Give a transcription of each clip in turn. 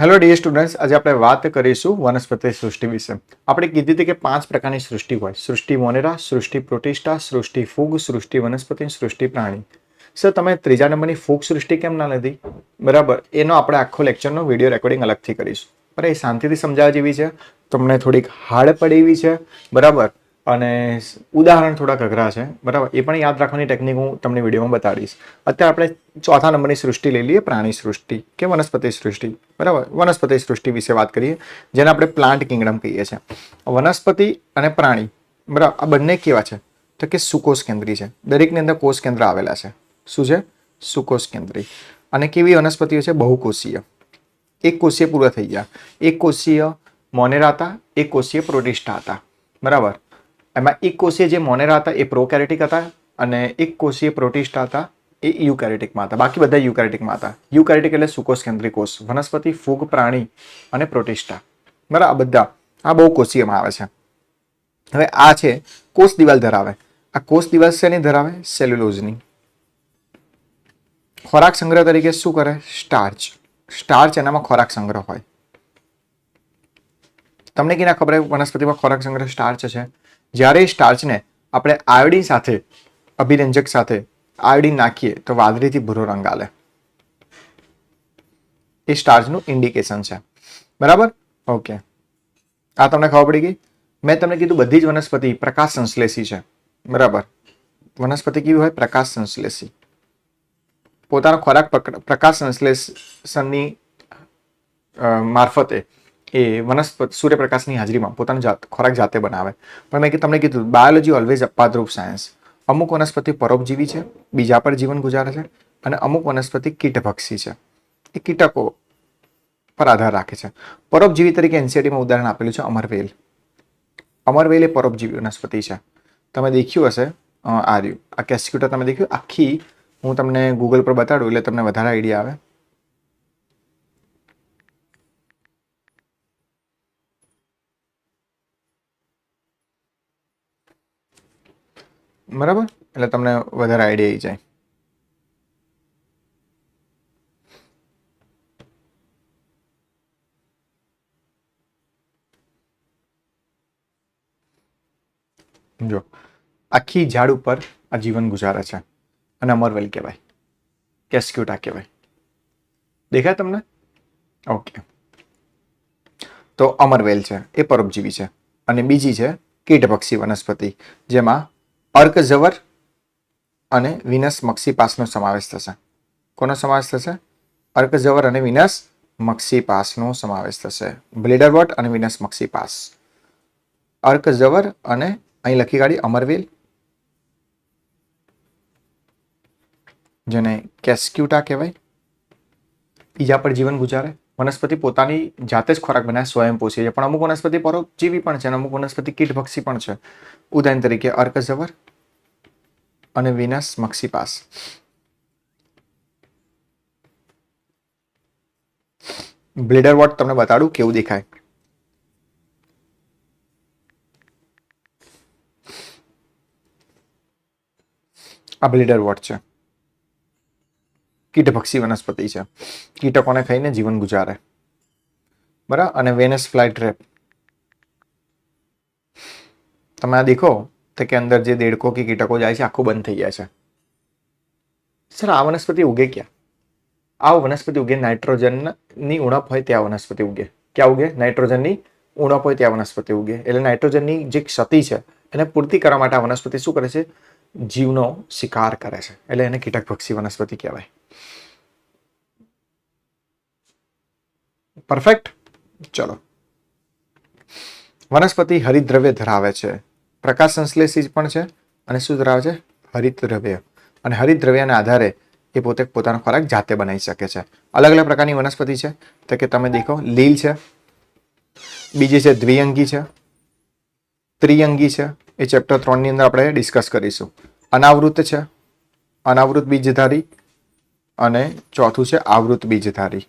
Hello dear students, આજે આપણે વાત કરીશું વનસ્પતિ સૃષ્ટિ વિશે. આપણે કીધી હતી કે 5 પ્રકારની સૃષ્ટિ હોય: સૃષ્ટિ મોનેરા, સૃષ્ટિ પ્રોટિસ્ટા, સૃષ્ટિ ફૂગ, સૃષ્ટિ વનસ્પતિ, સૃષ્ટિ પ્રાણી. સર, તમે ત્રીજા નંબરની ફૂગ સૃષ્ટિ કેમ ના લીધી? બરાબર, એનો આપણે આખો લેક્ચરનો વિડીયો રેકોર્ડિંગ અલગથી કરીશું. બરાબર, એ શાંતિથી સમજાવવા જેવી છે, તમને થોડીક હાર્ડ પડે એવી છે. બરાબર, અને ઉદાહરણ થોડાક અઘરા છે. બરાબર, એ પણ યાદ રાખવાની ટેકનિક હું તમને વિડીયોમાં બતાડીશ. અત્યારે આપણે ચોથા નંબરની સૃષ્ટિ લઈ લઈએ, પ્રાણી સૃષ્ટિ કે વનસ્પતિ સૃષ્ટિ. બરાબર, વનસ્પતિ સૃષ્ટિ વિશે વાત કરીએ, જેને આપણે પ્લાન્ટ કિંગડમ કહીએ છીએ. વનસ્પતિ અને પ્રાણી, બરાબર, આ બંને કેવા છે? તો કે સુકોષ કેન્દ્રી છે. દરેકની અંદર કોષ કેન્દ્ર આવેલા છે. શું છે? સુકોષ કેન્દ્રી. અને કેવી વનસ્પતિઓ છે? બહુકોષીય. એક કોષીય પૂરા થઈ ગયા. એક કોષીય મોનેરા હતા, એક કોષીય પ્રોટિસ્ટા હતા. બરાબર, એમાં એક કોષીય જે મોનેરા હતા એ પ્રોકેરેટિક હતા, અને એક કોષીય પ્રોટિસ્ટા હતા એ યુકેરેટિકમાં હતા. બાકી બધા યુકેરેટિકમાં હતા. યુકેરેટિક એટલે સુકોષ કેન્દ્રી કોષ. વનસ્પતિ, ફૂગ, પ્રાણી અને પ્રોટિસ્ટા. બરાબર, બધા આ બહુ કોષીયમાં આવે છે. હવે આ છે કોષ દિવાલ ધરાવે. આ કોષ દિવાલ શેની ધરાવે? સેલ્યુલોઝની. ખોરાક સંગ્રહ તરીકે શું કરે? સ્ટાર્ચ. સ્ટાર્ચ એનામાં ખોરાક સંગ્રહ હોય. તમને કેના ખબર વનસ્પતિમાં ખોરાક સંગ્રહ સ્ટાર્ચ છે? જ્યારે સ્ટાર્ચને આપણે આયોડીન સાથે, અભિરંજક સાથે આયોડીન નાખીએ તો વાદળીથી ભૂરો રંગ આલે. એ સ્ટાર્ચનું ઇન્ડિકેશન છે. બરાબર, ઓકે, આ તમને ખબર પડી ગઈ. મેં તમને કીધું બધી જ વનસ્પતિ પ્રકાશ સંશ્લેષી છે. બરાબર, વનસ્પતિ કેવી હોય? પ્રકાશ સંશ્લેષી. પોતાનો ખોરાક પ્રકાશ સંશ્લેષણની મારફતે એ વનસ્પતિ સૂર્યપ્રકાશની હાજરીમાં પોતાનો ખોરાક જાતે બનાવે. પણ મેં તમને કીધું બાયોલોજી ઓલવેઝ અપવાદરૂપ સાયન્સ. અમુક વનસ્પતિ પરોપજીવી છે, બીજા પર જીવન ગુજારે છે, અને અમુક વનસ્પતિ કીટભક્ષી છે. એ કીટકો પર આધાર રાખે છે. પરોપજીવી તરીકે એનસીઈઆરટીમાં ઉદાહરણ આપેલું છે અમરવેલ. અમરવેલ એ પરોપજીવી વનસ્પતિ છે. તમે દેખ્યું હશે આ રહ્યું, આ કેસ્ક્યુટા તમે દેખ્યું. આખી હું તમને ગૂગલ પર બતાડું એટલે તમને વધારે આઈડિયા આવે. બરાબર, એટલે તમને વધારે આઈડિયા આવી જાય. જો આખી ઝાડ ઉપર આ જીવન ગુજારે છે અને અમરવેલ કહેવાય, કેસ્ક્યુટા કહેવાય. દેખાય તમને? ઓકે, તો અમરવેલ છે એ પરોપજીવી છે. અને બીજી છે કીટભક્ષી વનસ્પતિ, જેમાં અર્કઝવર અને વિનસ મક્સીપાસનો સમાવેશ થશે. કોનો સમાવેશ થશે? અર્કઝવર અને વિનસ મક્સીપાસનો સમાવેશ થશે. બ્લેડરવોટ અને વિનસ મક્સીપાસ. અર્કઝવર અને અહીં લખી કાઢી અમરવેલ, જેને કેસ્ક્યુટા કહેવાય. બીજા પર જીવન ગુજારે. વનસ્પતિ પોતાની જાતે જ ખોરાક બનાવે, સ્વયંપોષી છે. પણ અમુક વનસ્પતિ પરોપજીવી પણ છે અને અમુક વનસ્પતિ કીટભક્ષી પણ છે. ઉદાહરણ તરીકે અર્કઝવર અને વિનસ મક્સીપાસ. બ્લેડરવોટ તમને બતાડું કેવું દેખાય. આ બ્લેડરવોટ છે, કીટભક્ષી વનસ્પતિ છે. કીટકોને ખાઈને જીવન ગુજારે. બરાબર, અને વેનસ ફ્લાય ટ્રેપ. તમે આ દેખો તો કે અંદર જે દેડકો કે કીટકો જાય છે આખું બંધ થઈ જાય છે. સર, આ વનસ્પતિ ઉગે ક્યાં? આ વનસ્પતિ ઉગે નાઇટ્રોજનની ઉણપ હોય ત્યાં વનસ્પતિ ઉગે. ક્યાં ઉગે? નાઇટ્રોજનની ઉણપ હોય ત્યાં વનસ્પતિ ઉગે. એટલે નાઇટ્રોજનની જે ક્ષતિ છે એને પૂર્તિ કરવા માટે આ વનસ્પતિ શું કરે છે? જીવનો શિકાર કરે છે. એટલે એને કીટકભક્ષી વનસ્પતિ કહેવાય. પરફેક્ટ. ચલો, વનસ્પતિ હરિતદ્રવ્ય ધરાવે છે. પ્રકાશ સંશ્લેષી પણ છે અને શું ધરાવે છે? હરિતદ્રવ્ય. અને હરિતદ્રવ્યના આધારે એ પોતે પોતાનો ખોરાક જાતે બનાવી શકે છે. અલગ અલગ પ્રકારની વનસ્પતિ છે તો કે તમે દેખો, લીલ છે, બીજી છે દ્વિઅંગી છે, ત્રિઅંગી છે. એ ચેપ્ટર 3 ની અંદર આપણે ડિસ્કસ કરીશું. અનાવૃત છે, અનાવૃત બીજધારી, અને ચોથું છે આવૃત બીજધારી.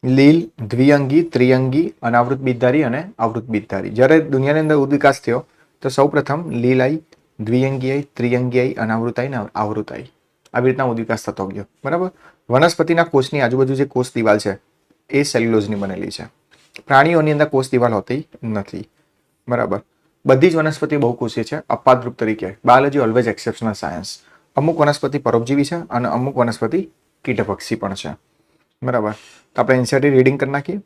લીલ, દ્વિઅંગી, ત્રિઅંગી, અનાવૃત બીજધારી અને આવૃત બીજધારી. જ્યારે દુનિયાની અંદર વિકાસ થયો તો સૌપ્રથમ લીલ આવી, દ્વિઅંગી આવી, ત્રિઅંગી આવી, અનાવૃત આવી ને આવૃત આવી. આવી રીતના વિકાસ થતો ગયો. બરાબર, વનસ્પતિના કોષની આજુબાજુ જે કોષ દિવાલ છે એ સેલ્યુલોઝની બનેલી છે. પ્રાણીઓની અંદર કોષ દિવાલ હોતી નથી. બરાબર. બધી જ વનસ્પતિ બહુકોષીય છે અપાદરૂપ તરીકે. Biology always exceptional science. અમુક વનસ્પતિ પરોપજીવી છે અને અમુક વનસ્પતિ કીટભક્ષી પણ છે. બરાબર. તો આપણે એનસીઈઆરટી રીડિંગ કરી નાખીએ.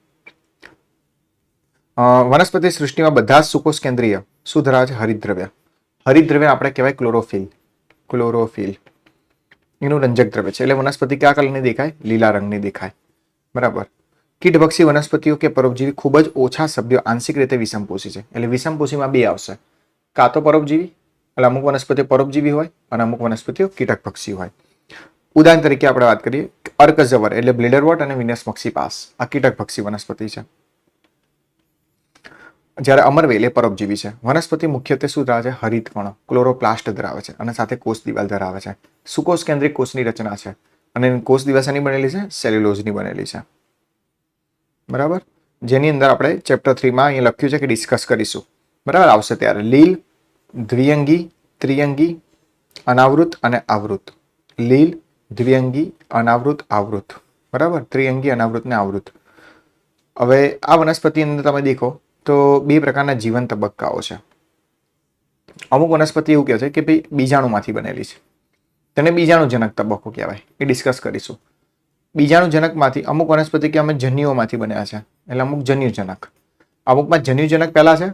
વનસ્પતિ સૃષ્ટિમાં બધા જ સુકોષ કેન્દ્રીય શું ધરાવે છે? હરિતદ્રવ્ય. હરિતદ્રવ્ય આપણે કહેવાય ક્લોરોફિલ. ક્લોરોફિલ એનું રંજક દ્રવ્ય છે. એટલે વનસ્પતિ કયા કલરની દેખાય? લીલા રંગની દેખાય. બરાબર. કીટભક્ષી વનસ્પતિઓ કે પરોપજીવી ખૂબ જ ઓછા સભ્યો આંશિક રીતે વિષમપોષી છે. એટલે વિષમપોષીમાં બે આવશે. કાં તો પરોપજીવી, એટલે અમુક વનસ્પતિઓ પરોપજીવી હોય અને અમુક વનસ્પતિઓ કીટકભક્ષી હોય. ઉદાહરણ તરીકે આપણે વાત કરીએ અર્કઝવર એટલે બ્લેડરવોટ અને વિનસ મક્સીપાસ આ કીટકભક્ષી વનસ્પતિ છે. જ્યારે અમરવેલ એ પરોપજીવી છે. વનસ્પતિ મુખ્યત્વે શું ધરાવે છે? હરિતકણો ક્લોરોપ્લાસ્ટ ધરાવે છે અને સાથે કોષ દિવાલ ધરાવે છે. સુકોષ કેન્દ્રિક કોષની રચના છે અને કોષ દિવાલ શેની બનેલી છે? સેલ્યુલોઝની બનેલી છે. બરાબર. જેની અંદર આપણે ચેપ્ટર 3માં અહીંયા લખ્યું છે કે ડિસ્કસ કરીશું. બરાબર. આવશે ત્યારે લીલ, દ્વિઅંગી, ત્રિઅંગી, અનાવૃત અને આવૃત. લીલ, દ્વિઅંગી, અનાવૃત, આવૃત. બરાબર. ત્રિઅંગી, અનાવૃત ને આવૃત. હવે આ વનસ્પતિ અંદર તમે દેખો તો બે પ્રકારના જીવન તબક્કાઓ છે. અમુક વનસ્પતિ એવું કહે છે કે ભાઈ બીજાણુમાંથી બનેલી છે. તેને બીજાણુજનક તબક્કો કહેવાય. એ ડિસ્કસ કરીશું. બીજાણુજનકમાંથી અમુક વનસ્પતિ કે અમે જન્યુઓમાંથી બન્યા છે. એટલે અમુક જન્યુજનક. અમુકમાં જન્યુજનક પહેલા છે,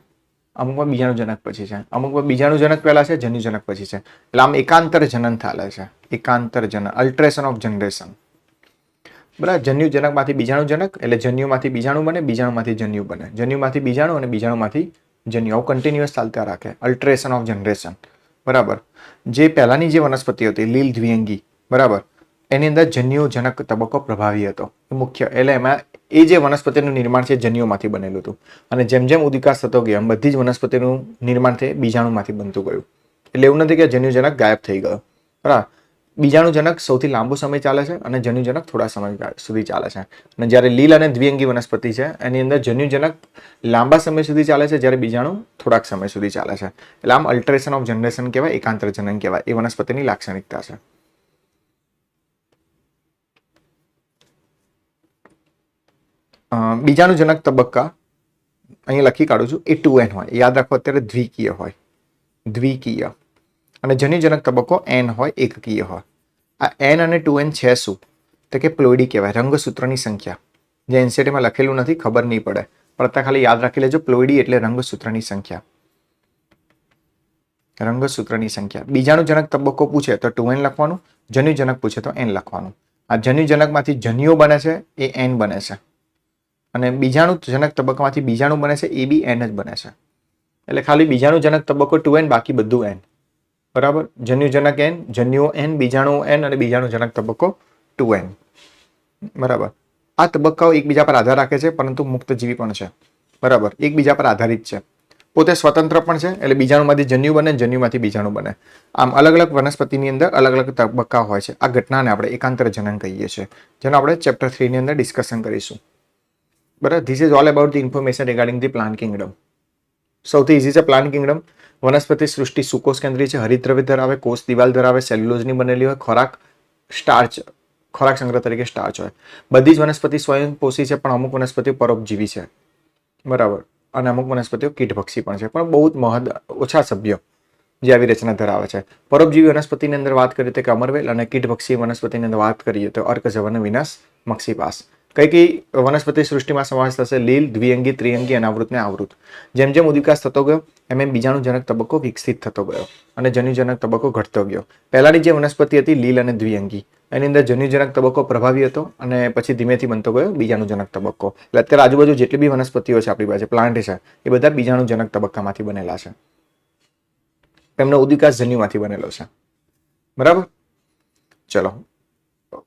અમુકમાં બીજાણુજનક પછી છે. અમુકમાં બીજાણુજનક પહેલા છે, જન્યુજનક પછી છે. એટલે આમ એકાંતર જનન ચાલે છે. એકાંતર જનન, અલ્ટ્રેશન ઓફ જનરેશન. બરાબર. જન્યુજનકમાંથી બીજાણુજનક એટલે જન્યુમાંથી બીજાણુ બને, બીજાણુમાંથી જન્યુ બને, જન્યુમાંથી બીજાણુ અને બીજાણુમાંથી જન્યુ. આવું કન્ટિન્યુઅસ ચાલતા રાખે. અલ્ટ્રેશન ઓફ જનરેશન. બરાબર. જે પહેલાની જે વનસ્પતિ હતી લીલ દ્વિઅંગી, બરાબર, એની અંદર જન્યુજનક તબક્કો પ્રભાવી હતો. મુખ્ય એટલે એમાં એ જે વનસ્પતિનું નિર્માણ છે જન્યુમાંથી બનેલું હતું અને જેમ જેમ ઉદવિકાસ થતો ગયો એમ બધી જ વનસ્પતિનું નિર્માણ તે બીજાણુમાંથી બનતું ગયું. એટલે એવું નથી કે જન્યુજનક ગાયબ થઈ ગયો. બરાબર. બીજાણુજનક સૌથી લાંબો સમય ચાલે છે અને જન્યુજનક થોડા સમય સુધી ચાલે છે. અને જ્યારે લીલ અને દ્વિઅંગી વનસ્પતિ છે એની અંદર જન્યુજનક લાંબા સમય સુધી ચાલે છે, જ્યારે બીજાણુ થોડાક સમય સુધી ચાલે છે. એટલે આમ અલ્ટરેશન ઓફ જનરેશન કહેવાય, એકાંતર જનન કહેવાય. એ વનસ્પતિની લાક્ષણિકતા છે. બીજાણુજનક તબક્કા અહીંયા લખી કાઢું છું. એ 2n હોય. યાદ રાખો અત્યારે દ્વિકીય હોય. દ્વિકીય. અને જન્યુજનક તબક્કો n હોય, એકકીય હોય. આ n અને 2n છે શું? તો કે પ્લોઇડી કહેવાય. રંગસૂત્રની સંખ્યા. જે એનસીઈઆરટીમાં લખેલું નથી, ખબર નહીં પડે, પણ અત્યારે ખાલી યાદ રાખી લેજો. પ્લોઇડી એટલે રંગસૂત્રની સંખ્યા. રંગસૂત્રની સંખ્યા. બીજાણુજનક તબક્કો પૂછે તો 2n લખવાનું, જન્યુજનક પૂછે તો n લખવાનું. આ જન્યુજનકમાંથી જન્યુઓ બને છે એ n બને છે અને બીજાણુજનક તબક્કામાંથી બીજાણુ બને છે એ બી n જ બને છે. એટલે ખાલી બીજાણુજનક તબક્કો 2n, બાકી બધું n. બરાબર. જન્યુજનક n, જન્યુઓ n, બીજાણુઓ n અને બીજાણુજનક તબક્કો 2n. બરાબર. આ તબક્કાઓ એકબીજા પર આધાર રાખે છે પરંતુ મુક્તજીવી પણ છે. બરાબર. એકબીજા પર આધારિત છે. પોતે સ્વતંત્ર પણ છે. એટલે બીજાણુમાંથી જન્યુ બને, જન્યુમાંથી બીજાણુ બને. આમ અલગ અલગ વનસ્પતિની અંદર અલગ અલગ તબક્કા હોય છે. આ ઘટનાને આપણે એકાંતર જનન કહીએ છીએ, જેનો આપણે ચેપ્ટર 3 ની અંદર ડિસ્કશન કરીશું. બરાબર. This is all about the information regarding the plant Kingdom. સૌથી ઇઝી છે પ્લાન્ટ કિંગડમ. વનસ્પતિ સૃષ્ટિ સુકોષ કેન્દ્રીય છે, હરિતદ્રવ્ય ધરાવે, કોષ દિવાલ ધરાવે, સેલ્યુલોઝની બનેલી હોય, ખોરાક સ્ટાર્ચ, ખોરાક સંગ્રહ તરીકે સ્ટાર્ચ હોય. બધી જ વનસ્પતિ સ્વયંપોષી છે, પણ અમુક વનસ્પતિઓ પરોપજીવી છે. બરાબર. અને અમુક વનસ્પતિઓ કીટભક્ષી પણ છે, પણ બહુ ઓછા સભ્યો જે આવી રચના ધરાવે છે. પરોપજીવી વનસ્પતિની અંદર વાત કરીએ તો કે અમરવેલ અને કીટભક્ષી વનસ્પતિની અંદર વાત કરીએ તો અર્કઝવર અને વિનસ મક્સીપાસ. કઈ વનસ્પતિ સૃષ્ટિમાં સમાવેશ થશે? લીલ, દ્વિઅંગી, ત્રિઅંગી, અનાવૃત ને આવૃત. જેમ જેમ ઉદ્વિકાસ થતો ગયો એમ એમ બીજાણુજનક તબક્કો વિકસિત થતો ગયો અને જન્યુજનક તબક્કો ઘટતો ગયો. પહેલાની જે વનસ્પતિ હતી લીલ અને દ્વિઅંગી, એની અંદર જન્યુજનક તબક્કો પ્રભાવી હતો અને પછી ધીમેથી બનતો ગયો બીજાણુજનક તબક્કો. એટલે અત્યારે આજુબાજુ જેટલી બી વનસ્પતિઓ છે આપણી પાસે, પ્લાન્ટ છે, એ બધા બીજાણુજનક તબક્કામાંથી બનેલા છે. એમનો ઉદ્વિકાસ જન્યુમાંથી બનેલો છે. બરાબર. ચલો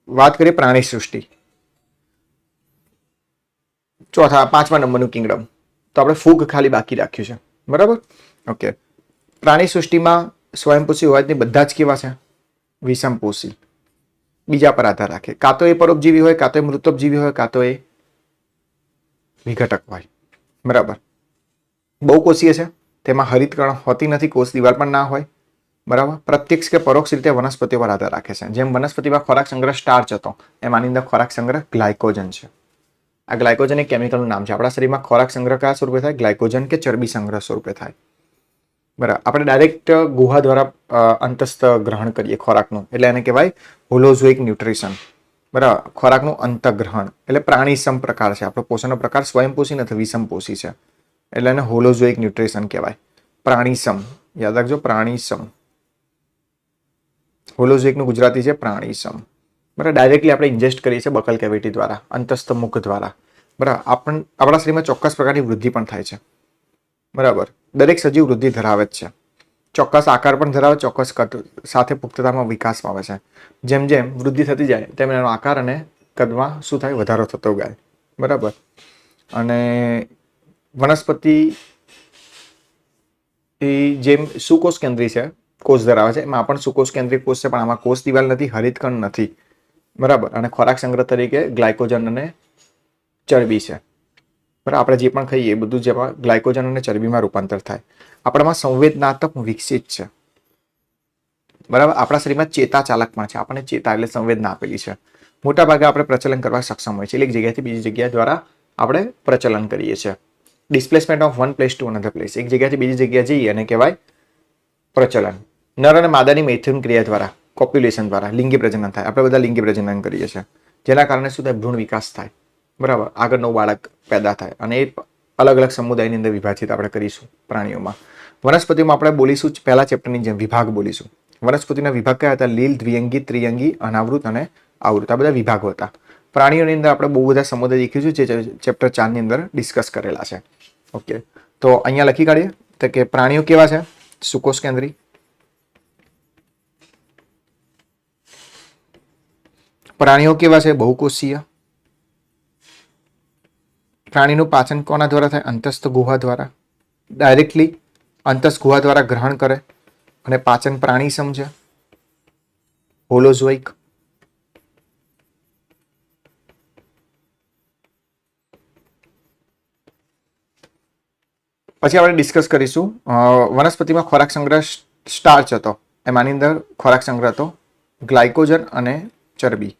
વાત કરીએ પ્રાણી સૃષ્ટિ. પાંચમા નંબરનું કિંગડમ. તો આપણે ફૂગ ખાલી બાકી રાખ્યું છે. બરાબર. ઓકે. પ્રાણી સૃષ્ટિમાં સ્વયંપોષી હોય બધા જ કેવા છે? વિષમપોષી. બીજા પર આધાર રાખે. કાં તો એ પરોપજીવી હોય, કાં તો એ મૃતોપજીવી હોય, કાં તો એ વિઘટક હોય. બરાબર. બહુકોષીય છે, તેમાં હરિતકણ હોતી નથી, કોષ દિવાલ પણ ના હોય. બરાબર, પ્રત્યક્ષ કે પરોક્ષ રીતે વનસ્પતિઓ પર આધાર રાખે છે. જેમ વનસ્પતિમાં ખોરાક સંગ્રહ સ્ટાર્ચ હતો, એમ આની અંદર ખોરાક સંગ્રહ ગ્લાયકોજન છે. આ ગ્લાયકોજન એક કેમિકલનું નામ છે. આપણા શરીરમાં ખોરાક સંગ્રહ કયા સ્વરૂપે થાય? ગ્લાયકોજન કે ચરબી સંગ્રહ સ્વરૂપે થાય. બરાબર, આપણે ડાયરેક્ટ ગુહા દ્વારા અંતસ્થ ગ્રહણ કરીએ ખોરાકનું, એટલે એને કહેવાય હોલોઝોઇક ન્યુટ્રિશન. બરાબર, ખોરાકનું અંતગ્રહણ એટલે પ્રાણીસમ પ્રકાર છે. આપણો પોષણનો પ્રકાર સ્વયંપોષી નથી, વિષમપોષી છે, એટલે એને હોલોઝોઇક ન્યુટ્રિશન કહેવાય. પ્રાણીસમ, યાદ રાખજો, પ્રાણીસમ. હોલોઝોઇકનું ગુજરાતી છે પ્રાણીસમ. બરાબર, ડાયરેક્ટલી આપણે ઇન્જેસ્ટ કરીએ છીએ બકલ કેવિટી દ્વારા, અંતસ્થ મુખ દ્વારા. બરાબર, આપણા શરીરમાં ચોક્કસ પ્રકારની વૃદ્ધિ પણ થાય છે. બરાબર, દરેક સજીવ વૃદ્ધિ ધરાવે જ છે. ચોક્કસ આકાર પણ ધરાવે, ચોક્કસ કદ સાથે પુખ્તતામાં વિકાસ પામે છે. જેમ જેમ વૃદ્ધિ થતી જાય તેમ એનો આકાર અને કદમાં શું થાય? વધારો થતો જાય. બરાબર, અને વનસ્પતિ જેમ સુકોષ કેન્દ્રી છે, કોષ ધરાવે છે, એમાં પણ સુકોષ કેન્દ્રિય કોષ છે, પણ આમાં કોષ દિવાલ નથી, હરિતકણ નથી. બરાબર, અને ખોરાક સંગ્રહ તરીકે ગ્લાયકોજન અને ચરબી છે. બરાબર, આપણે જે પણ ખાઈએ એ બધું જેમાં ગ્લાયકોજન અને ચરબીમાં રૂપાંતર થાય. આપણામાં સંવેદનાત્મક વિકસિત છે. બરાબર, આપણા શરીરમાં ચેતા ચાલક પણ છે. આપણને ચેતા એટલે સંવેદના આપેલી છે. મોટા ભાગે આપણે પ્રચલન કરવા સક્ષમ હોય છે, એટલે એક જગ્યાથી બીજી જગ્યા દ્વારા આપણે પ્રચલન કરીએ છીએ. Displacement of one place to another place, એક જગ્યાથી બીજી જગ્યા જઈએ અને કહેવાય પ્રચલન. નર અને માદાની મૈથુન ક્રિયા દ્વારા, કોપ્યુલેશન દ્વારા લિંગી પ્રજનન થાય. આપણે બધા લિંગી પ્રજનન કરીએ છીએ, જેના કારણે શું થાય? ભ્રૂણ વિકાસ થાય. બરાબર, આગળ નવું બાળક પેદા થાય, અને એ અલગ અલગ સમુદાયની અંદર વિભાજિત આપણે કરીશું પ્રાણીઓમાં. વનસ્પતિમાં આપણે બોલીશું પહેલા ચેપ્ટરની જેમ વિભાગ બોલીશું. વનસ્પતિના વિભાગ કયા હતા? લીલ, દ્વિઅંગી, ત્રિઅંગી, અનાવૃત અને આવૃત. આ બધા વિભાગો હતા. પ્રાણીઓની અંદર આપણે બહુ બધા સમુદાય દેખીશું, જે ચેપ્ટર 4 ની અંદર ડિસ્કસ કરેલા છે. ઓકે, તો અહીંયા લખી કાઢીએ તો કે પ્રાણીઓ કેવા છે? સુકોષ કેન્દ્રી. પ્રાણીઓ કેવા છે? બહુકોષીય. પ્રાણીનું પાચન કોના દ્વારા થાય? અંતસ્થ ગુહા દ્વારા. ડાયરેક્ટલી અંતસ્થ ગુહા દ્વારા ગ્રહણ કરે, અને પાચન પ્રાણી સમજે, હોલોઝોઇક. પછી આપણે ડિસ્કસ કરીશું વનસ્પતિમાં ખોરાક સંગ્રહ સ્ટાર્ચ હતો, એમાંની અંદર ખોરાક સંગ્રહ હતો ગ્લાયકોજન અને ચરબી.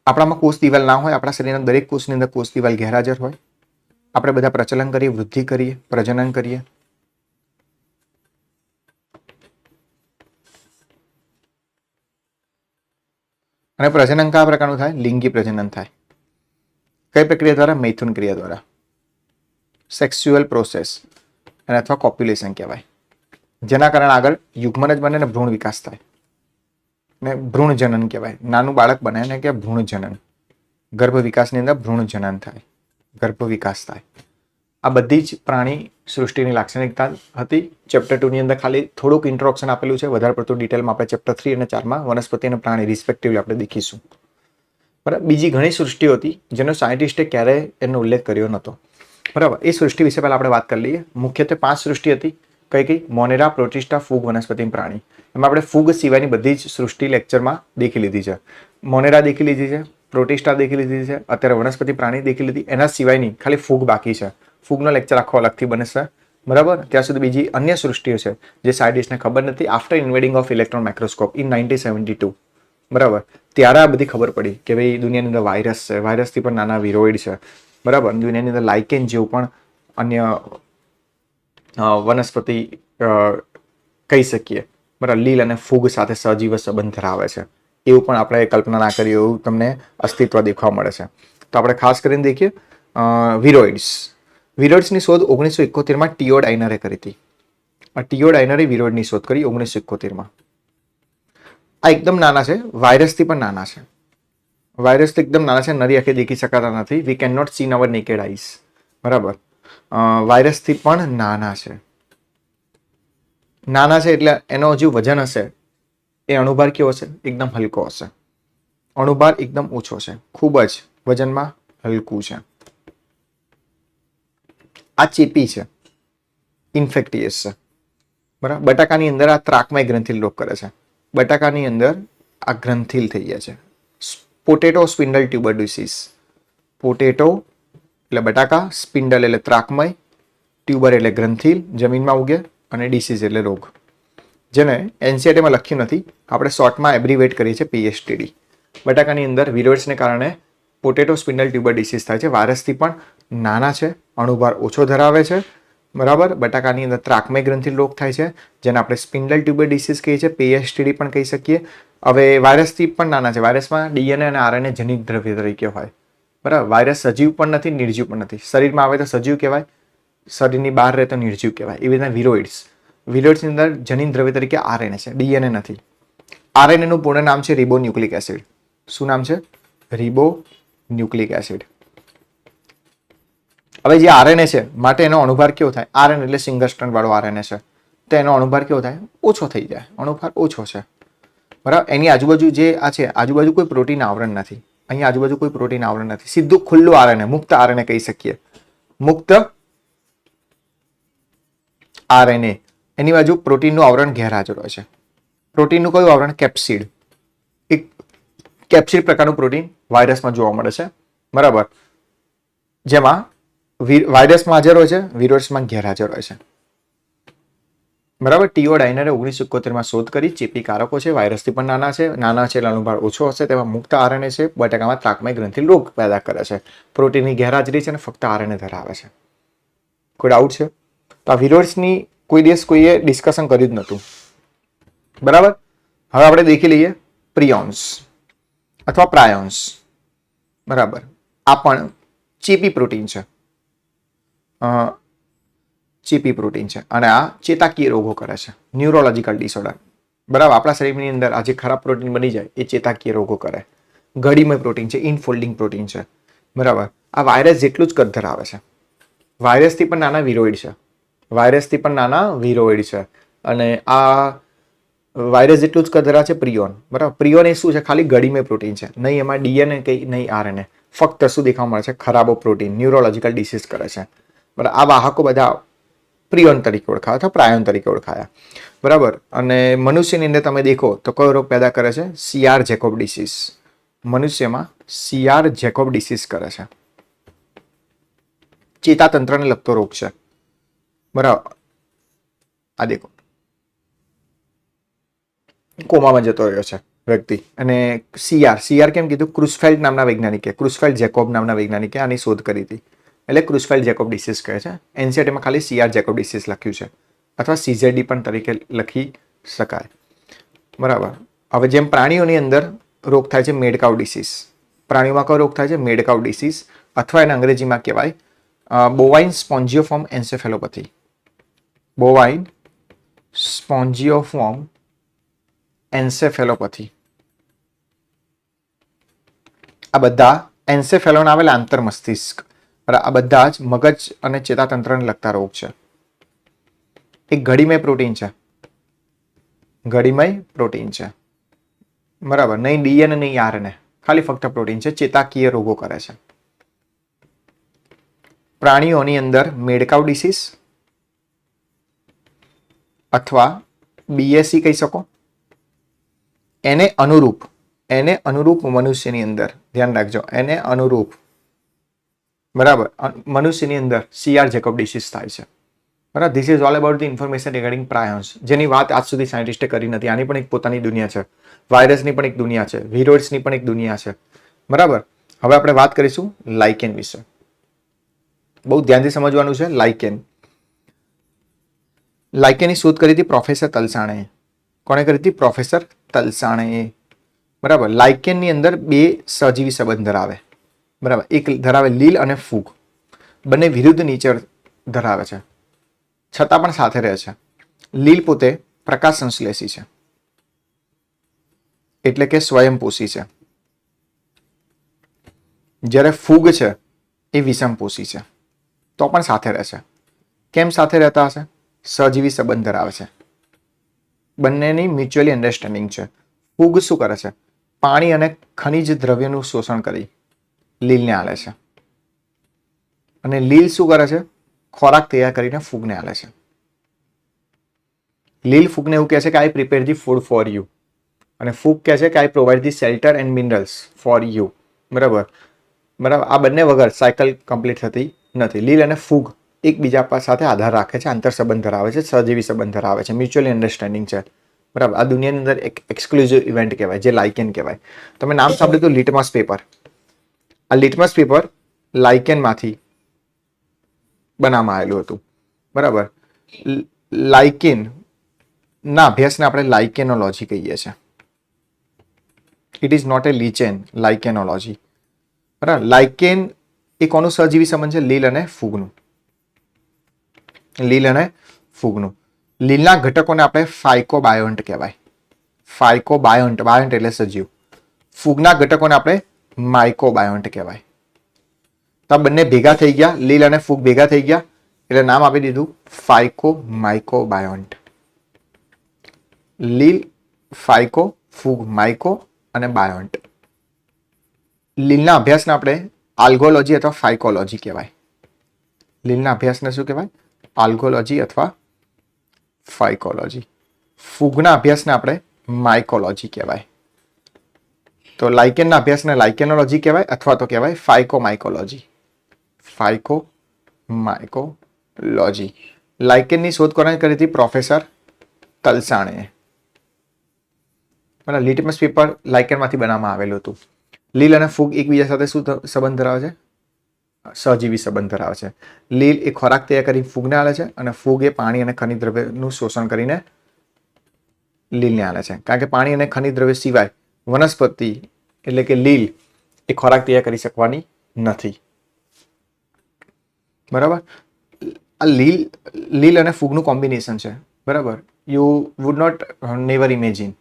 આપણામાં કોષ દિવાલ ના હોય, આપણા શરીરના દરેક કોષની અંદર કોષ દિવાલ ગેરહાજર હોય. આપણે બધા પ્રચલન કરીએ, વૃદ્ધિ કરીએ, પ્રજનન કરીએ. અને પ્રજનન કયા પ્રકારનું થાય? લિંગી પ્રજનન થાય. કઈ પ્રક્રિયા દ્વારા? મૈથુન ક્રિયા દ્વારા. સેક્સ્યુઅલ પ્રોસેસ અને અથવા કોપ્યુલેશન કહેવાય. જેના કારણે આગળ યુગ્મન જ બને ને ભ્રૂણ વિકાસ થાય, ને ભ્રૂણ જનન કહેવાય. નાનું બાળક બને ને કે ભ્રૂણ જનન. ગર્ભ વિકાસની અંદર ભ્રૂણ જનન થાય, ગર્ભ વિકાસ થાય. આ બધી જ પ્રાણી સૃષ્ટિની લાક્ષણિકતા હતી. ચેપ્ટર 2 ની અંદર ખાલી થોડુંક ઇન્ટ્રોડક્શન આપેલું છે. વધારે પડતું ડિટેલમાં આપણે ચેપ્ટર 3 અને 4 માં વનસ્પતિ અને પ્રાણી રિસ્પેક્ટિવલી આપણે દેખીશું. બરાબર, બીજી ઘણી સૃષ્ટિ હતી જેનો સાયન્ટિસ્ટે ક્યારેય એનો ઉલ્લેખ કર્યો નહોતો. બરાબર, એ સૃષ્ટિ વિશે પહેલા આપણે વાત કરી લઈએ. મુખ્યત્વે 5 સૃષ્ટિ હતી. કઈ કઈ? મોનેરા, પ્રોટિસ્ટા, ફૂગ, વનસ્પતિ, પ્રાણી. એમાં આપણે ફૂગ સિવાયની બધી જ સૃષ્ટિ લેક્ચરમાં દેખી લીધી છે. મોનેરા દેખી લીધી છે, પ્રોટિસ્ટા દેખી લીધી છે, અત્યારે વનસ્પતિ પ્રાણી દેખી લીધી. એના સિવાયની ખાલી ફૂગ બાકી છે. ફૂગનો લેક્ચર આખો અલગથી બનશે. બરાબર, ત્યાં સુધી બીજી અન્ય સૃષ્ટિઓ છે જે સાયન્ટિસ્ટને ખબર નથી. After inventing of electron microscope in 1972, બરાબર, ત્યારે આ બધી ખબર પડી કે ભાઈ દુનિયાની અંદર વાયરસ છે, વાયરસથી પણ નાના વિરોઇડ છે. બરાબર, દુનિયાની અંદર લાઇકેન જેવું પણ અન્ય વનસ્પતિ કહી શકીએ. બરાબર, લીલ અને ફૂગ સાથે સજીવ સંબંધ ધરાવે છે, એવું પણ આપણે કલ્પના ના કરી એવું તમને અસ્તિત્વ દેખવા મળે છે. તો આપણે ખાસ કરીને દેખીએ વિરોઇડ્સ. વિરોઇડ્સની શોધ 1971માં ટીઓ ડાઇનરે કરી હતી. આ ટીઓ ડાઇનરે વિરોઇડની શોધ કરી 1971માં. આ એકદમ નાના છે, વાયરસથી પણ નાના છે. વાયરસ તો એકદમ નાના છે, નરી આંખે દેખી શકાતા નથી. We can not see our naked eyes. બરાબર, વાયરસથી પણ નાના છે. નાના છે એટલે એનો જે વજન હશે એ અણુભાર કેવો હશે? એકદમ હલકો હશે. અણુભાર એકદમ ઓછો છે, ખૂબ જ વજનમાં હલકું છે. આ ચેપી છે, ઇન્ફેક્ટિયસ છે. બરાબર, બટાકાની અંદર આ ત્રાકમય ગ્રંથિલ રોગ કરે છે. બટાકાની અંદર આ ગ્રંથિલ થઈ ગયા છે. Potato spindle tuber disease. Potato એટલે બટાકા, સ્પિન્ડલ એટલે ત્રાકમય, ટ્યુબર એટલે ગ્રંથિ, જમીનમાં ઉગે, અને ડિસીઝ એટલે રોગ, જેને એનસીઆરટીમાં લખ્યું નથી, આપણે શોર્ટમાં એબ્રિવેટ કરીએ છીએ PSTD. બટાકાની અંદર વિરોઇડ્સને કારણે પોટેટો સ્પિન્ડલ ટ્યુબર ડિસીઝ થાય છે. વાયરસથી પણ નાના છે, અણુભાર ઓછો ધરાવે છે, બરાબર. બટાકાની અંદર ત્રાકમય ગ્રંથિ રોગ થાય છે, જેને આપણે સ્પિન્ડલ ટ્યુબર ડિસીઝ કહીએ છીએ, PSTD પણ કહી શકીએ. હવે વાયરસથી પણ નાના છે. વાયરસમાં DNA અને RNA જનિક દ્રવ્ય તરીકે હોય, બરાબર. વાયરસ સજીવ પણ નથી, નિર્જીવ પણ નથી. શરીરમાં આવે તો સજીવ કહેવાય, શરીરની બહાર રહે તો નિર્જીવ કહેવાય. એવી રીતના વિરોઇડ્સની અંદર જનીન દ્રવ્ય તરીકે RNA છે, DNA નથી. RNA નું પૂર્ણ નામ છે રિબોન્યુક્લિક એસિડ. શું નામ છે? Ribonucleic acid. હવે જે RNA છે માટે એનો અણુભાર કેવો થાય? RNA એટલે સિંગલ સ્ટ્રેન્ડ વાળો RNA છે, તો એનો અણુભાર કેવો થાય? ઓછો થઈ જાય. અણુભાર ઓછો છે, બરાબર. એની આજુબાજુ જે આ છે, આજુબાજુ કોઈ પ્રોટીન આવરણ નથી. અહીંયા આજુબાજુ કોઈ પ્રોટીન આવરણ નથી. સીધું ખુલ્લું RNA, મુક્ત RNA કહી શકીએ. મુક્ત RNA. એની બાજુ પ્રોટીનનું આવરણ ગેરહાજર હોય છે. પ્રોટીનનું કયું આવરણ? કેપ્સિડ. એક કેપ્સિડ પ્રકારનું પ્રોટીન વાયરસમાં જોવા મળે છે, બરાબર. જેમાં વાયરસમાં હાજર હોય છે, વિરોઇડ્સમાં ગેરહાજર હોય છે, બરાબર. ટીઓ ડાયનરે 1971માં શોધ કરી. ચેપી કારકો છે, વાયરસથી પણ નાના છે એટલે અણુભાર ઓછો હશે. તેમાં મુક્ત RNA છે, બટાકામાં ત્રાકમય ગ્રંથિ રોગ પેદા કરે છે. પ્રોટીનની ગેરહાજરી છે અને ફક્ત RNA ધરાવે છે. કોઈ ડાઉટ છે? તો આ વિરોઇડ્સની કોઈ દિવસ કોઈએ ડિસ્કશન કર્યું જ નહોતું, બરાબર. હવે આપણે દેખી લઈએ પ્રિયોન્સ અથવા પ્રાયોન્સ, બરાબર. આ પણ ચેપી પ્રોટીન છે, ચેપી પ્રોટીન છે, અને આ ચેતાકીય રોગો કરે છે, ન્યુરોલોજીકલ ડિસઓર્ડર, બરાબર. આપણા શરીરની અંદર આ જે ખરાબ પ્રોટીન બની જાય એ ચેતાકીય રોગો કરે. ગળીમય પ્રોટીન છે, ઇનફોલ્ડિંગ પ્રોટીન છે, બરાબર. આ વાયરસ જેટલું જ કદ ધરાવે છે. વાયરસથી પણ નાના વિરોઇડ છે, વાયરસથી પણ નાના વિરોઇડ છે, અને આ વાયરસ જેટલું જ કદ ધરાવે છે પ્રિયોન, બરાબર. પ્રિયોન એ શું છે? ખાલી ગળીમય પ્રોટીન છે, નહીં એમાં DNA કંઈ નહીં RNA, ફક્ત શું દેખાવા મળે છે? ખરાબો પ્રોટીન, ન્યુરોલોજીકલ ડિસીઝ કરે છે, બરાબર. આ વાહકો બધા પ્રિયોન તરીકે ઓળખાયા અથવા પ્રાયોન તરીકે ઓળખાયા, બરાબર. અને મનુષ્યની અંદર તમે દેખો તો કયો રોગ પેદા કરે છે? CR Jacob disease. મનુષ્યમાં CR જેકોબ ડિસીઝ કરે છે. ચેતાતંત્રને લગતો રોગ છે, બરાબર. આ દેખો, કોમામાં જતો રહ્યો છે વ્યક્તિ. અને CR કેમ કીધું? ક્રુસફેલ્ડ નામના વૈજ્ઞાનિકે, ક્રુસફેલ્ડ જેકોબ નામના વૈજ્ઞાનિકે આની શોધ કરી હતી, એટલે ક્રુસફેલ્ડ જેકોબ ડિસીઝ કહે છે. એનસીઆરટીમાં ખાલી CR જેકોબ ડિસીઝ લખ્યું છે, અથવા CZD પણ તરીકે લખી શકાય, બરાબર. હવે જેમ પ્રાણીઓની અંદર રોગ થાય છે મેડ કાઉ ડિસીઝ, પ્રાણીઓમાં કયો રોગ થાય છે? મેડ કાઉ ડિસીઝ, અથવા એને અંગ્રેજીમાં કહેવાય બોવાઇન સ્પોન્જિયોફોર્મ એન્સેફેલોપેથી. બોવાઇન સ્પોન્જિયોફોર્મ એન્સેફેલોપેથી. આ બધા એન્સેફેલોન આવેલા આંતરમસ્તિષ્ક, આ બધા જ મગજ અને ચેતાતંત્રને લગતા રોગ છે. એક ગળીમય પ્રોટીન છે, ગળીમય પ્રોટીન છે, બરાબર. નહીં DNA નહીં RNA, ખાલી ફક્ત પ્રોટીન છે. ચેતાકીય રોગો કરે છે. પ્રાણીઓની અંદર મેડકાઉ ડિસીઝ અથવા BSE કહી શકો. એને અનુરૂપ મનુષ્યની અંદર, ધ્યાન રાખજો, એને અનુરૂપ, બરાબર, મનુષ્યની અંદર CR જેકોબ ડિસીઝ થાય છે, બરાબર. This is all about the information regarding prions, જેની વાત આજ સુધી સાયન્ટિસ્ટે કરી નથી. આની પણ એક પોતાની દુનિયા છે, વાયરસની પણ એક દુનિયા છે, વિરોઇડ્સની પણ એક દુનિયા છે, બરાબર. હવે આપણે વાત કરીશું લાઇકેન વિશે. બહુ ધ્યાનથી સમજવાનું છે. લાઇકેનની શોધ કરી હતી પ્રોફેસર તલસાણેએ. કોણે કરી હતી? પ્રોફેસર તલસાણેએ, બરાબર. લાઇકેનની અંદર બે સહજીવી સંબંધ ધરાવે, બરાબર. એક ધરાવે લીલ અને ફૂગ, બંને વિરુદ્ધ નેચર ધરાવે છે, છતાં પણ સાથે રહે છે. લીલ પોતે પ્રકાશ સંશ્લેષી છે, એટલે કે સ્વયંપોષી છે, જ્યારે ફૂગ છે એ વિષમપોષી છે, તો પણ સાથે રહે છે. કેમ સાથે રહેતા હશે? સહજીવી સંબંધ ધરાવે છે, બંનેની મ્યુચ્યુઅલી અન્ડરસ્ટેન્ડિંગ છે. ફૂગ શું કરે છે? પાણી અને ખનિજ દ્રવ્યનું શોષણ કરી લીલને આલે છે, અને લીલ શું કરે છે? ખોરાક તૈયાર કરીને ફૂગને આલે છે. લીલ ફૂગને એવું કહે છે કે I prepare the food for you, અને ફૂગ કહે છે કે I provide the shelter and minerals for you, બરાબર. આ બંને વગર સાયકલ કમ્પ્લીટ થતી નથી. લીલ અને ફૂગ એકબીજા સાથે આધાર રાખે છે, આંતર સંબંધ ધરાવે છે, સહજીવી સંબંધ ધરાવે છે, મ્યુચ્યુઅલી અન્ડરસ્ટેન્ડિંગ છે. બરાબર. આ દુનિયાની અંદર એક એક્સક્લુઝિવ ઇવેન્ટ કહેવાય, જે લાઇકેન કહેવાય. તમે નામ સાંભળ્યું તો લિટમસ પેપર. આ લિટમસ પેપર લાઇકેનમાંથી બનાવવામાં આવેલું હતું. બરાબર. લાઇકેન ના અભ્યાસને આપણે લાઇકેનોલોજી કહીએ છીએ. ઇટ ઇઝ નોટ એ લીચેન, લાઇકેનોલોજી. બરાબર. લાઇકેન એ કોનું સહજીવી સંબંધ છે? લીલ અને ફૂગનું. લીલ અને ફૂગનું. લીલના ઘટકોને આપણે ફાઇકોબાયોન્ટ કહેવાય. ફાઇકોબાયોન્ટ, બાયોન્ટ એટલે સજીવ. ફૂગના ઘટકોને આપણે માઇકોબાયોન્ટ કહેવાય. તો આ બંને ભેગા થઈ ગયા, લીલ અને ફૂગ ભેગા થઈ ગયા એટલે નામ આપી દીધું ફાઇકો-માઇકોબાયોન્ટ. લીલ, ફાઇકો, ફૂગ, માઇકો અને બાયોન્ટ. લીલના અભ્યાસને આપણે આલ્ગોલોજી અથવા ફાઇકોલોજી કહેવાય. લીલના અભ્યાસને શું કહેવાય? આલ્ગોલોજી અથવા ફાઇકોલોજી. ફૂગના અભ્યાસને આપણે માઇકોલોજી કહેવાય. તો લાઇકેનના અભ્યાસને લાઇકેનોલોજી કહેવાય અથવા તો કહેવાય ફાઇકોમાઇકોલોજી. ફાઇકોમાઇકોલોજી. લાઇકેનની શોધ કોણે કરી હતી? પ્રોફેસર તલસાણે. લિટમસ પેપર લાઇકેનમાંથી બનાવવામાં આવેલું હતું. લીલ અને ફૂગ એકબીજા સાથે શું સંબંધ ધરાવે છે? સહજીવી સંબંધ ધરાવે છે. લીલ એ ખોરાક તૈયાર કરી ફૂગને આલે છે અને ફૂગ એ પાણી અને ખનિજ દ્રવ્યનું શોષણ કરીને લીલને આલે છે. કારણ કે પાણી અને ખનિજ દ્રવ્ય સિવાય વનસ્પતિ એટલે કે લીલ એ ખોરાક તૈયાર કરી શકવાની નથી. બરાબર. આ લીલ અને ફૂગનું કોમ્બિનેશન છે. બરાબર. You would not never imagine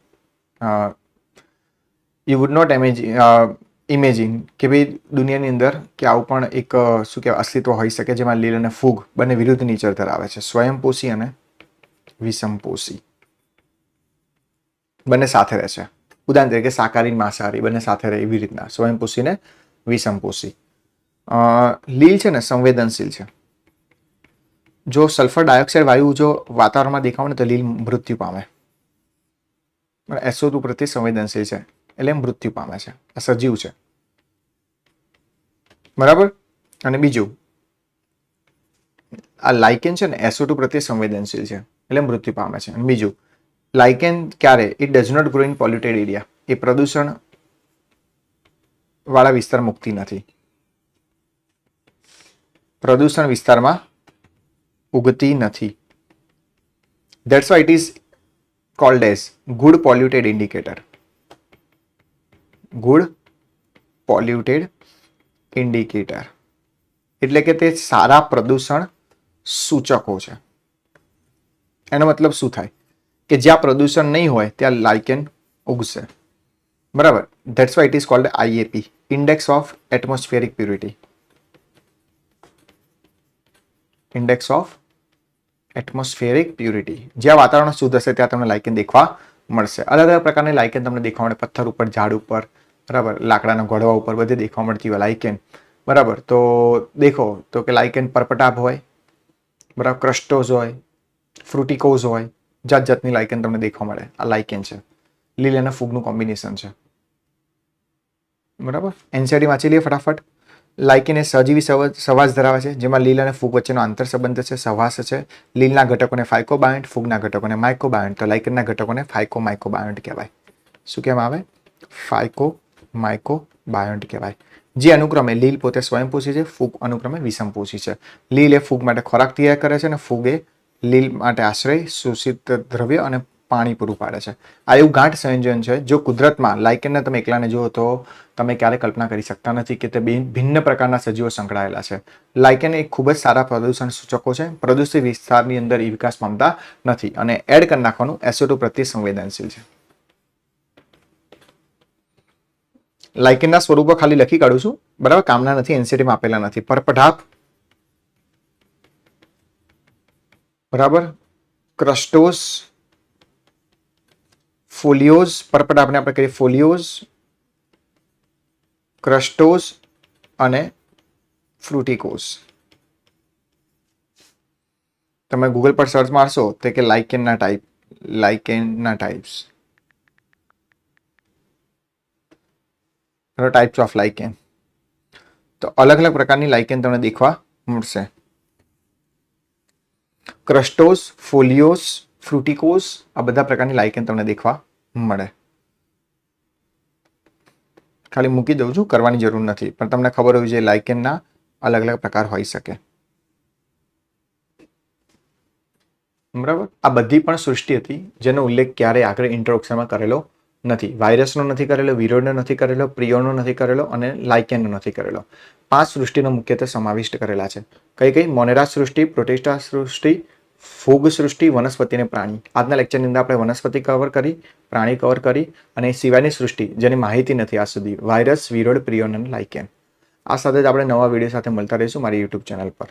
imagine કે ભાઈ દુનિયાની અંદર કે આવું પણ એક શું કહેવાય અસ્તિત્વ હોઈ શકે જેમાં લીલ અને ફૂગ બંને વિરુદ્ધ નેચર ધરાવે છે. સ્વયંપોષી અને વિષમપોષી બંને સાથે રહે છે. ઉદાહરણ તરીકે શાકાહારી, માંસાહારી બંને સાથે રહે એવી રીતના સ્વયંપોષી ને વિષમપોષી. લીલ છે ને સંવેદનશીલ છે. જો સલ્ફર ડાયોક્સાઇડ વાયુ જો વાતાવરણમાં દેખાવ ને તો લીલ મૃત્યુ પામે. SO2 પ્રત્યે સંવેદનશીલ છે એટલે મૃત્યુ પામે છે. આ સજીવ છે. બરાબર. અને બીજું આ લાઇકેન છે ને SO2 પ્રત્યે સંવેદનશીલ છે એટલે મૃત્યુ પામે છે. અને બીજું લાઇકેન ક્યારે? It does not grow in polluted area. એ પ્રદૂષણ વાળા વિસ્તાર મુકતી નથી. પ્રદૂષણ વિસ્તારમાં ઉગતી નથી. That's why it is called as good polluted indicator. Good polluted indicator એટલે કે તે સારા પ્રદૂષણ સૂચકો છે. એનો મતલબ શું થાય? કે જ્યાં પ્રદૂષણ નહીં હોય ત્યાં લાઇકેન ઉગશે. બરાબર. That's why it is cold IAP, index of atmospheric purity. Index of atmospheric purity. જ્યાં વાતાવરણ શુદ્ધ હશે ત્યાં તમને લાઇકેન દેખવા મળશે. અલગ અલગ પ્રકારની લાઇકેન તમને દેખવા મળે. પથ્થર ઉપર, ઝાડ ઉપર, બરાબર, લાકડાના ગોળવા ઉપર બધે દેખવા મળતી હોય લાઇકેન. બરાબર. તો દેખો તો કે લાઇકેન પરપટાભ હોય, બરાબર, ક્રસ્ટોઝ હોય, ફ્રુટિકોઝ હોય, જાત જાતની લાઇકેન તમને દેખવા મળે. આ લાઇકેન છે. લીલ અને ફૂગનું કોમ્બિનેશન છે. બરાબર. એનસીઆરટી વાંચી લઈએ ફટાફટ. લાઇકેન એ સહજીવી સહવાસ ધરાવે છે જેમાં લીલ અને ફૂગ વચ્ચેનો આંતર સંબંધ છે, સહવાસ છે. લીલના ઘટકોને ફાઇકોબાયોન્ટ, ફૂગના ઘટકોને માઇકોબાયોન્ટ. તો લાઇકેનના ઘટકોને ફાઇકોમાઇકોબાયોન્ટ કહેવાય. શું કહેવામાં આવે? ફાઇકોમાઇકોબાયોન્ટ કહેવાય. જે અનુક્રમે લીલ પોતે સ્વયંપોષી છે, ફૂગ અનુક્રમે વિષમપોષી છે. લીલ એ ફૂગ માટે ખોરાક તૈયાર કરે છે અને ફૂગ એ લીલ માટે આશ્રય, શોષિત દ્રવ્ય અને પાણી પૂરું પાડે છે. આ એવું ગાંઠ સંયોજન છે જો કુદરતમાં લાઇકેનને તમે એકલાને જુઓ તો તમે ક્યારે કલ્પના કરી શકતા નથી કે તે ભિન્ન પ્રકારના સજીવો સંકળાયેલા છે. લાઇકેન એ ખૂબ જ સારા પ્રદૂષણ સૂચકો છે. પ્રદૂષિત વિસ્તારની અંદર એ વિકાસ પામતા નથી અને એડ કરી નાખવાનું SO2 પ્રત્યે સંવેદનશીલ છે. લાઇકેનના સ્વરૂપો ખાલી લખી કાઢું છું. બરાબર. કામના નથી, એનસીઆરટીમાં આપેલા નથી. પરપટાભ, બરાબર, ક્રસ્ટોસ, ફોલિયોઝ. પરપટાભને આપણે કહીએ ફોલિયોઝ, ક્રસ્ટોસ અને ફ્રુટિકોઝ. તમે ગૂગલ પર સર્ચ મારશો તો કે લાઇકેનના ટાઈપ્સ, ટાઈપ્સ ઓફ લાઇકેન. તો અલગ અલગ પ્રકારની લાઇકેન તમને દેખવા મળશે. ક્રસ્ટોસ, ફોલિયોસ, ફ્રુટિકોસ આ બધા પ્રકારની લાઇકેન તમને દેખવા મળે. ખાલી મૂકી દઉં છું, કરવાની જરૂર નથી, પણ તમને ખબર હોવી જોઈએ લાઇકેનના અલગ અલગ પ્રકાર હોઈ શકે. બરાબર, આ બધી પણ સૃષ્ટિ હતી જેનો ઉલ્લેખ ક્યારેય આગળ ઇન્ટ્રોડક્શનમાં કરેલો નથી. વાયરસનો નથી કરેલો, વિરોડનો નથી કરેલો, પ્રિયોનો નથી કરેલો અને લાઇકેનનો નથી કરેલો. 5 સૃષ્ટિનો મુખ્યત્વે સમાવિષ્ટ કરેલા છે. કઈ કઈ? મોનેરા સૃષ્ટિ, પ્રોટિસ્ટા સૃષ્ટિ, ફૂગ સૃષ્ટિ, વનસ્પતિ અને પ્રાણી. આજના લેક્ચરની અંદર આપણે વનસ્પતિ કવર કરી, પ્રાણી કવર કરી અને સિવાયની સૃષ્ટિ જેની માહિતી નથી આજ સુધી, વાયરસ, વિરોડ, પ્રિયોન અને લાઇકેન. આ સાથે જ આપણે નવા વિડીયો સાથે મળતા રહીશું મારી યુટ્યુબ ચેનલ પર.